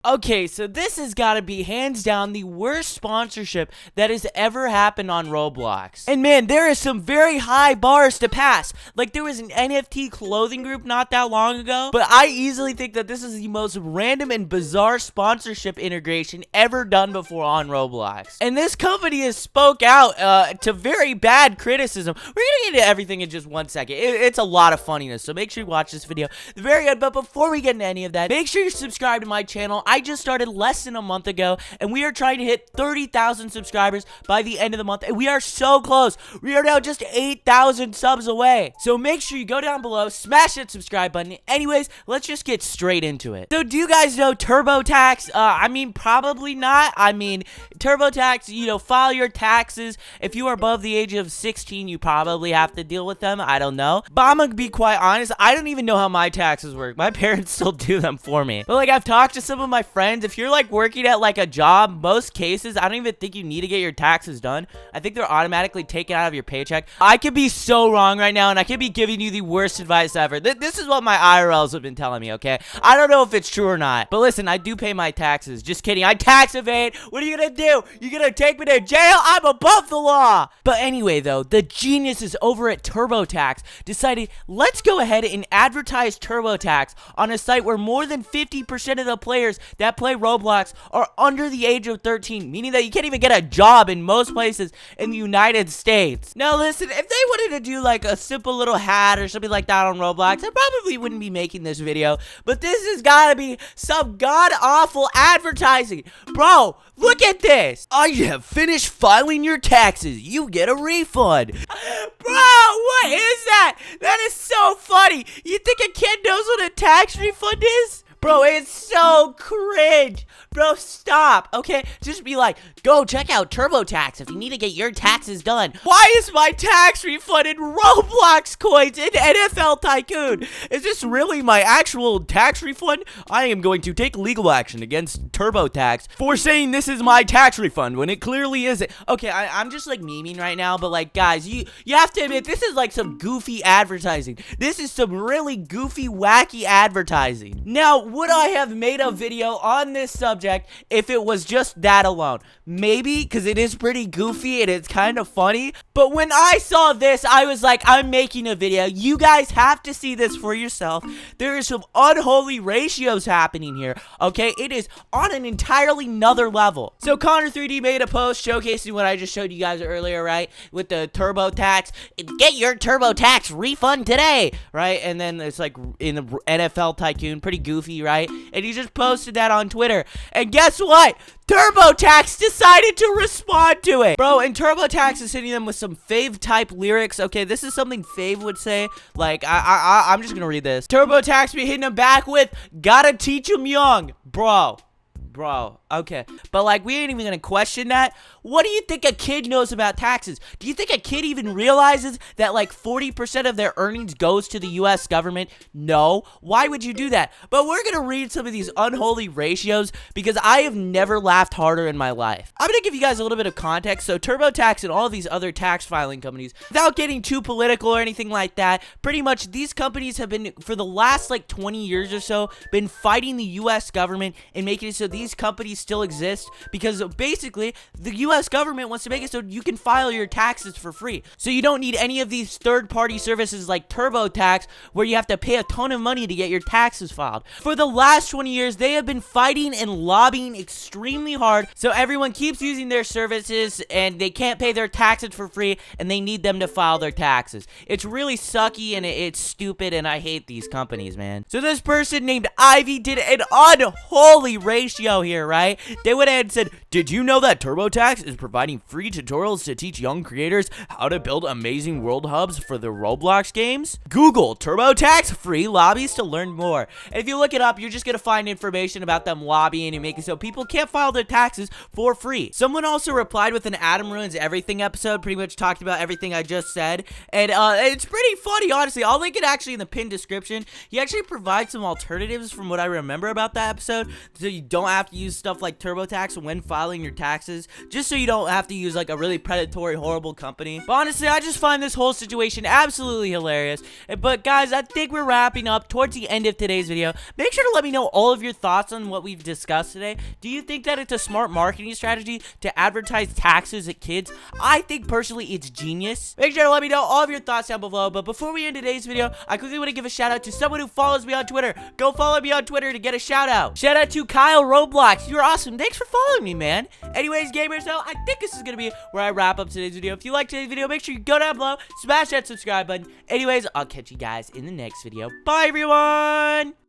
Okay, so this has got to be hands down the worst sponsorship that has ever happened on Roblox. And man, there is some very high bars to pass. Like, there was an NFT clothing group not that long ago, but I easily think that this is the most random and bizarre sponsorship integration ever done before on Roblox. And this company has spoke out to very bad criticism. We're gonna get into everything in just 1 second. It's a lot of funniness, so make sure you watch this video at the very end. But before we get into any of that, make sure you subscribe to my channel. I just started less than a month ago, and we are trying to hit 30,000 subscribers by the end of the month, and we are so close. We are now just 8,000 subs away. So make sure you go down below, smash that subscribe button. Anyways, let's just get straight into it. So do you guys know TurboTax? I mean, probably not. I mean, TurboTax, you know, file your taxes. If you are above the age of 16, you probably have to deal with them. I don't know. But I'm gonna be quite honest, I don't even know how my taxes work. My parents still do them for me. But like, I've talked to some of my friends. If you're like working at like a job, most cases, I don't even think you need to get your taxes done. I think they're automatically taken out of your paycheck. I could be so wrong right now, and I could be giving you the worst advice ever. This is what my IRLs have been telling me, okay? I don't know if it's true or not. But listen, I do pay my taxes. Just kidding. I tax evade. What are you gonna do? You gonna take me to jail? I'm above the law. But anyway, though, the geniuses over at TurboTax decided, let's go ahead and advertise TurboTax on a site where more than 50% of the players that play Roblox are under the age of 13, meaning that you can't even get a job in most places in the United States. Now listen, if they wanted to do like a simple little hat or something like that on Roblox, I probably wouldn't be making this video, but this has gotta be some god-awful advertising. Bro, look at this. I have finished filing your taxes. You get a refund. Bro, what is that? That is so funny. You think a kid knows what a tax refund is? Bro, it's so cringe. Bro, stop, okay? Just be like, go check out TurboTax if you need to get your taxes done. Why is my tax refund in Roblox coins in NFL Tycoon? Is this really my actual tax refund? I am going to take legal action against TurboTax for saying this is my tax refund when it clearly isn't. Okay, I'm just like memeing right now, but like, guys, you have to admit, this is like some goofy advertising. This is some really goofy, wacky advertising. Now, would I have made a video on this subject if it was just that alone? Maybe, because it is pretty goofy and it's kind of funny. But when I saw this, I was like, I'm making a video. You guys have to see this for yourself. There is some unholy ratios happening here, okay? It is on an entirely another level. So Connor3D made a post showcasing what I just showed you guys earlier, right? With the TurboTax. Get your TurboTax refund today, right? And then it's like in the NFL Tycoon, pretty goofy, right? And he just posted that on Twitter. And guess what? TurboTax decided to respond to it. Bro, and TurboTax is hitting them with some Fave type lyrics. Okay, this is something Fave would say. Like, I'm just gonna read this. TurboTax be hitting them back with, gotta teach them young. Bro, okay. But like, we ain't even gonna question that. What do you think a kid knows about taxes? Do you think a kid even realizes that like 40% of their earnings goes to the US government? No. Why would you do that? But we're gonna read some of these unholy ratios because I have never laughed harder in my life. I'm gonna give you guys a little bit of context. So TurboTax and all of these other tax filing companies, without getting too political or anything like that, pretty much these companies have been, for the last like 20 years or so, been fighting the US government and making it so these companies still exist, because basically the US government wants to make it so you can file your taxes for free. So you don't need any of these third-party services like TurboTax where you have to pay a ton of money to get your taxes filed. For the last 20 years, they have been fighting and lobbying extremely hard so everyone keeps using their services and they can't pay their taxes for free and they need them to file their taxes. It's really sucky and it's stupid, and I hate these companies, man. So this person named Ivy did an unholy ratio here, right? They went ahead and said, did you know that TurboTax is providing free tutorials to teach young creators how to build amazing world hubs for the Roblox games? Google TurboTax free lobbies to learn more. And if you look it up, you're just gonna find information about them lobbying and making so people can't file their taxes for free. Someone also replied with an Adam Ruins Everything episode, pretty much talked about everything I just said, and it's pretty funny, honestly. I'll link it actually in the pinned description. He actually provides some alternatives from what I remember about that episode, so you don't have have to use stuff like TurboTax when filing your taxes, just so you don't have to use like a really predatory, horrible company. But honestly, I just find this whole situation absolutely hilarious. But guys, I think we're wrapping up towards the end of today's video. Make sure to let me know all of your thoughts on what we've discussed today. Do you think that it's a smart marketing strategy to advertise taxes at kids? I think personally it's genius. Make sure to let me know all of your thoughts down below. But before we end today's video, I quickly want to give a shout out to someone who follows me on Twitter. Go follow me on Twitter to get a shout out. Shout out to Kyle Roblox. You're awesome. Thanks for following me, man. Anyways, gamers, though, I think this is gonna be where I wrap up today's video. If you liked today's video, make sure you go down below, smash that subscribe button. Anyways, I'll catch you guys in the next video. Bye, everyone.